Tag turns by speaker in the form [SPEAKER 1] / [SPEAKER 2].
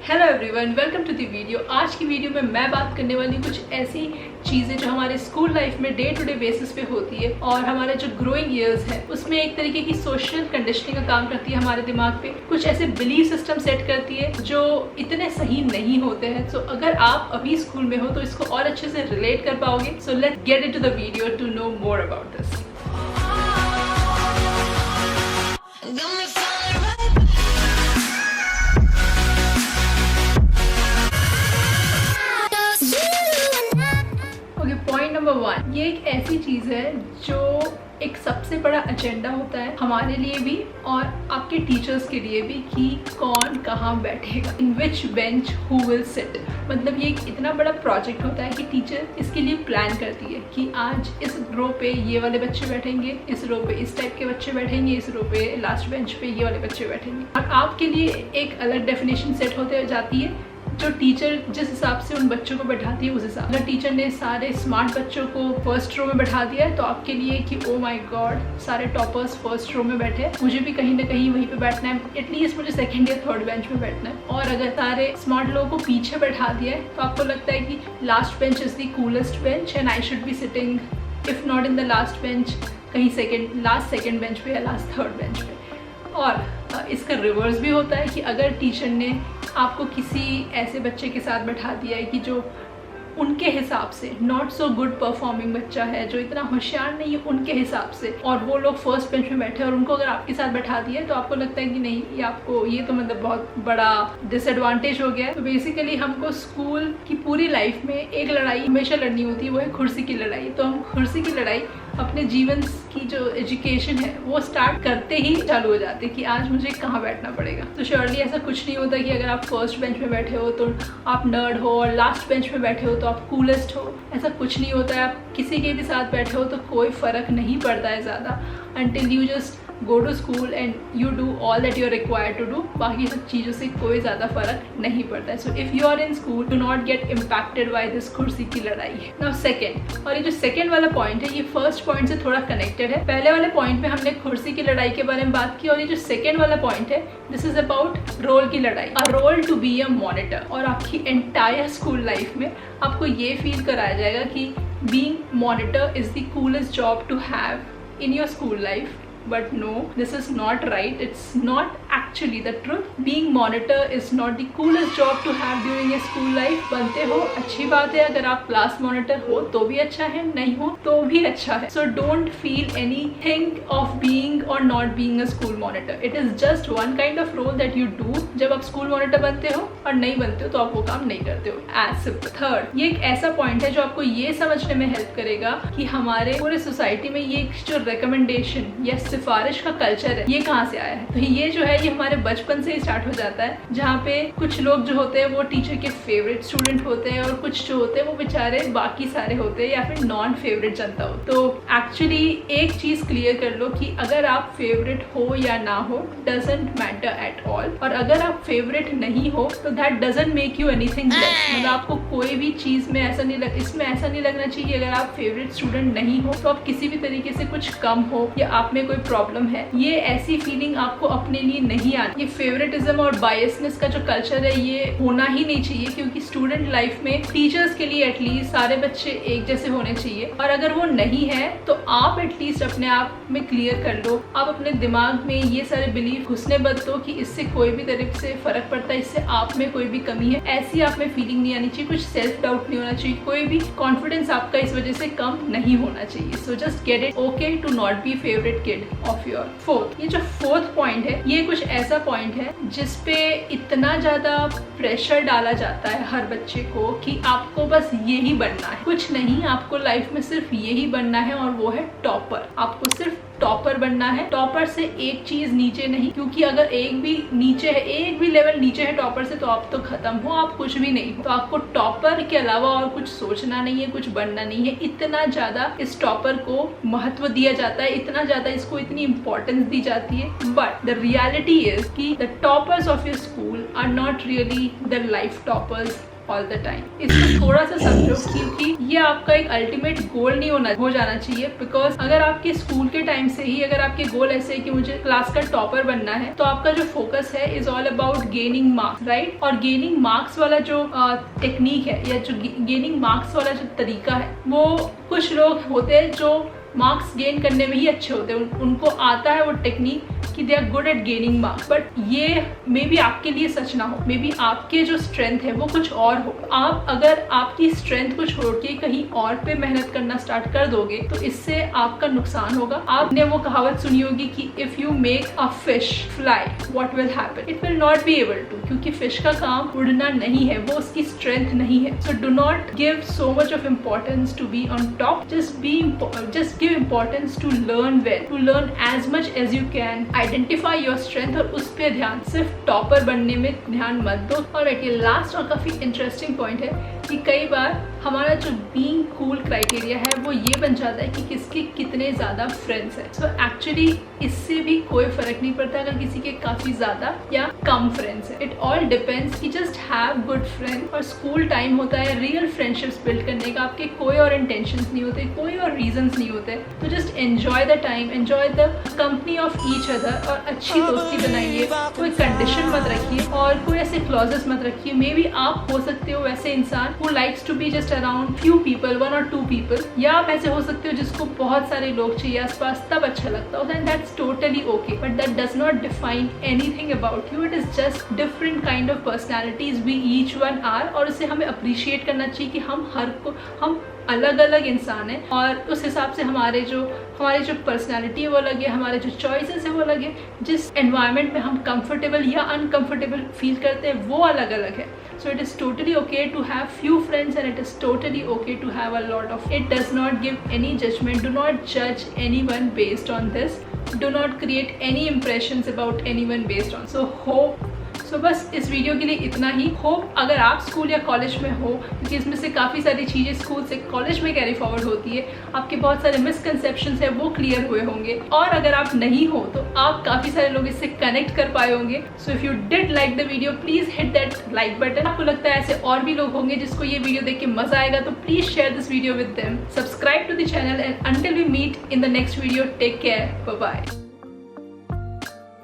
[SPEAKER 1] Hello everyone, welcome to the video. आज की video में मैं बात करने वाली कुछ ऐसी चीज़ें जो हमारे स्कूल लाइफ में डे टू डे बेसिस पे होती है और हमारे जो ग्रोइंग ईयर्स है उसमें एक तरीके की सोशल कंडीशनिंग का काम करती है हमारे दिमाग पे। कुछ ऐसे बिलीफ सिस्टम सेट करती है जो इतने सही नहीं होते हैं। सो अगर आप अभी स्कूल में हो तो इसको और अच्छे से रिलेट कर पाओगे। So let's get into the video to know more about this. Point number 1, ये एक ऐसी चीज़ है जो एक सबसे बड़ा एजेंडा होता है हमारे लिए भी और आपके टीचर्स के लिए भी कि कौन कहाँ बैठेगा, इन विच बेंच हु विल सिट। मतलब ये एक इतना बड़ा प्रोजेक्ट होता है कि टीचर इसके लिए प्लान करती है कि आज इस रो पे ये वाले बच्चे बैठेंगे, इस रो पे इस टाइप के बच्चे बैठेंगे, इस रो पे लास्ट बेंच पे ये वाले बच्चे बैठेंगे। और आपके लिए एक अलग डेफिनेशन सेट होते जाती है जो टीचर जिस हिसाब से उन बच्चों को बैठाती है उस हिसाब। अगर टीचर ने सारे स्मार्ट बच्चों को फर्स्ट रो में बैठा दिया है तो आपके लिए कि ओ माय गॉड सारे टॉपर्स फर्स्ट रो में बैठे, मुझे भी कहीं ना कहीं वहीं पे बैठना है, एटलीस्ट मुझे सेकंड या थर्ड बेंच में बैठना है। और अगर सारे स्मार्ट लोगों को पीछे बैठा दिया है तो आपको लगता है कि last bench is the coolest bench and I should be sitting if not in the last bench, कहीं लास्ट सेकेंड बेंच पे या लास्ट थर्ड बेंच पे। और इसका रिवर्स भी होता है कि अगर टीचर ने आपको किसी ऐसे बच्चे के साथ बैठा दिया है कि जो उनके हिसाब से नॉट सो गुड परफॉर्मिंग बच्चा है, जो इतना होशियार नहीं है उनके हिसाब से, और वो लोग फर्स्ट बेंच में बैठे और उनको अगर आपके साथ बैठा दिया है तो आपको लगता है कि नहीं ये तो मतलब बहुत बड़ा डिसएडवांटेज हो गया है। तो बेसिकली हमको स्कूल की पूरी लाइफ में एक लड़ाई हमेशा लड़नी होती है, वो है कुर्सी की लड़ाई। तो हम कुर्सी की लड़ाई अपने जीवन की जो एजुकेशन है वो स्टार्ट करते ही चालू हो जाते हैं कि आज मुझे कहाँ बैठना पड़ेगा। तो श्योरली ऐसा कुछ नहीं होता कि अगर आप फर्स्ट बेंच में बैठे हो तो आप नर्ड हो और लास्ट बेंच में बैठे हो तो आप कूलेस्ट हो। ऐसा कुछ नहीं होता है। आप किसी के भी साथ बैठे हो तो कोई फ़र्क नहीं पड़ता है ज़्यादा until you just go to school and you do all that you are required to do। बाकी सब चीज़ों से कोई ज़्यादा फ़र्क नहीं पड़ता है। So if you are in school, do not get impacted by this कुर्सी की लड़ाई। Now second, और ये जो सेकेंड वाला पॉइंट है ये फर्स्ट पॉइंट से थोड़ा कनेक्टेड है। पहले वाले पॉइंट में हमने कुर्सी की लड़ाई के बारे में बात की और ये जो सेकेंड वाला पॉइंट है दिस इज अबाउट रोल की लड़ाई। A role to be a monitor. और आपकी एंटायर स्कूल लाइफ में आपको ये फील कराया जाएगा कि being monitor is the coolest job to have in your school life, but no, this is not right. It's not actually the truth. Being monitor is not the coolest job to have during a school life। बनते हो अच्छी बात है, अगर आप class monitor हो तो भी अच्छा है, नहीं हो तो भी अच्छा है। So don't feel anything of being or not being a school monitor. It is just one kind of role that you do जब आप स्कूल मॉनिटर बनते हो, और नहीं बनते हो तो आप वो काम नहीं करते हो। As simple। थर्ड, ये एक ऐसा पॉइंट है जो आपको ये समझने में हेल्प करेगा कि हमारे पूरे सोसाइटी में ये जो रिकमेंडेशन या सिफारिश का कल्चर है ये कहाँ से आया है। तो ये जो है ये हमारे बचपन से ही स्टार्ट हो जाता है, जहाँ पे कुछ लोग जो होते हैं वो टीचर के फेवरेट स्टूडेंट होते हैं और कुछ जो होते हैं वो बेचारे बाकी सारे होते हैं या फिर नॉन फेवरेट जनता हो। तो एक्चुअली एक चीज क्लियर कर लो कि अगर आप फेवरेट हो या ना हो डजेंट मैटर एट ऑल। और अगर आप फेवरेट नहीं हो तो that doesn't make you anything less. मतलब आपको कोई भी चीज में इसमें ऐसा नहीं लगना चाहिए कि अगर आप फेवरेट स्टूडेंट नहीं हो तो आप किसी भी तरीके से कुछ कम हो या आप में कोई प्रॉब्लम है। ये ऐसी फीलिंग आपको अपने लिए नहीं आनी। ये फेवरेटिज्म और बायसनेस का जो कल्चर है ये होना ही नहीं चाहिए, क्योंकि स्टूडेंट लाइफ में टीचर्स के लिए एटलीस्ट सारे बच्चे एक जैसे होने चाहिए। और अगर वो नहीं है तो आप एटलीस्ट अपने आप में क्लियर कर लो, आप अपने दिमाग में ये सारे बिलीफ घुसने मत दो कि इससे कोई भी तरह से फर्क पड़ता है, इससे आप में कोई भी कमी है, ऐसी आप में फीलिंग नहीं आनी चाहिए, कुछ सेल्फ डाउट नहीं होना चाहिए, कोई भी कॉन्फिडेंस आपका इस वजह से कम नहीं होना चाहिए। So just get it okay to not be favourite kid of your. Fourth, ये जो फोर्थ पॉइंट है ये कुछ ऐसा पॉइंट है जिसपे इतना ज्यादा प्रेशर डाला जाता है हर बच्चे को कि आपको बस यही बनना है, कुछ नहीं, आपको लाइफ में सिर्फ यही बनना है और वो है टॉपर। आपको सिर्फ टॉपर बनना है, टॉपर से एक चीज नीचे नहीं, क्योंकि अगर एक भी नीचे है, एक भी लेवल नीचे है टॉपर से तो आप तो खत्म हो, आप कुछ भी नहीं हो। तो आपको टॉपर के अलावा और कुछ सोचना नहीं है, कुछ बनना नहीं है। इतना ज्यादा इस टॉपर को महत्व दिया जाता है, इतना ज्यादा इसको इतनी इंपॉर्टेंस दी जाती है। बट द रियलिटी इज कि the toppers of your school are not really the life toppers all the time. इसको थोड़ा सा समझो, क्योंकि ये आपका एक अल्टीमेट गोल नहीं हो जाना चाहिए। बिकॉज अगर आपके स्कूल के टाइम से ही अगर आपके गोल ऐसे है कि मुझे क्लास का टॉपर बनना है, तो आपका जो फोकस है is all about gaining marks, right. और गेनिंग मार्क्स वाला जो टेक्निक है या जो गेनिंग मार्क्स वाला जो तरीका है, वो कुछ लोग होते हैं जो मार्क्स गेन करने में ही अच्छे होते हैं, उनको आता है वो टेक्निक कि they are good at gaining marks. But ये मे बी आपके लिए सच ना हो, मे बी आपके जो स्ट्रेंथ है वो कुछ और हो। आप अगर आपकी स्ट्रेंथ को छोड़ के कहीं और पे मेहनत करना स्टार्ट कर दोगे तो इससे आपका नुकसान होगा। आपने वो कहावत सुनी होगी कि if you make a fish fly what will happen, it will not be able to, क्योंकि फिश का काम उड़ना नहीं है, वो उसकी स्ट्रेंथ नहीं है। So do not give so much of importance to be on top, just give importance to learn well, to learn as much as you can, identify your strength और उस पर ध्यान, सिर्फ टॉपर बनने में ध्यान मत दो। और ये लास्ट और काफी इंटरेस्टिंग पॉइंट है कि कई बार हमारा जो बीइंग कूल क्राइटेरिया है वो ये बन जाता है कि किसके कितने ज़्यादा फ्रेंड्स हैं। सो एक्चुअली इससे भी कोई फर्क नहीं पड़ता अगर किसी के काफ़ी ज़्यादा या कम फ्रेंड्स हैं। इट ऑल डिपेंड्स कि जस्ट हैव गुड फ्रेंड। और स्कूल टाइम होता है रियल फ्रेंडशिप्स बिल्ड करने का, आपके कोई और इंटेंशंस नहीं होते, कोई और रीजंस नहीं होते। तो just enjoy the time, enjoy the company of each other और अच्छी दोस्ती बनाइए। कोई कंडीशन मत रखिए और कोई ऐसे क्लॉजेस मत रखिए। मे बी आप हो सकते हो वैसे इंसान who likes to be just around few people, 1 or 2 people, या आप ऐसे हो सकते हो जिसको बहुत सारे लोग चाहिए आसपास तब अच्छा लगता हो, then that's totally okay, but that does not define anything about you. It is just different kind of personalities we each one are, और उसे हमें appreciate करना चाहिए कि हम अलग अलग इंसान हैं और उस हिसाब से हमारी जो पर्सनालिटी है वो अलग है, हमारे जो चॉइसेस है वो अलग है, जिस एनवायरनमेंट में हम कंफर्टेबल या अनकंफर्टेबल फील करते हैं वो अलग अलग है। So it is totally okay to have few friends and it is totally okay to have a lot of. It does not give any judgment. Do not judge anyone based on this. Do not create any impressions about anyone based on. So बस इस video के लिए इतना ही। Hope अगर आप school या college में हो, क्योंकि इसमें से काफ़ी सारी चीज़ें स्कूल से कॉलेज में कैरी फॉरवर्ड होती है, आपके बहुत सारे मिसकंसेप्शंस हैं वो क्लियर हुए होंगे। और अगर आप नहीं हो तो आप काफ़ी सारे लोग इससे कनेक्ट कर पाए होंगे। So if you did like the video please hit that like button. आपको लगता है ऐसे और भी लोग होंगे जिसको ये वीडियो देख के मजा आएगा, तो please share this video with them. Subscribe to the channel and until we meet in the next video, take care, bye bye.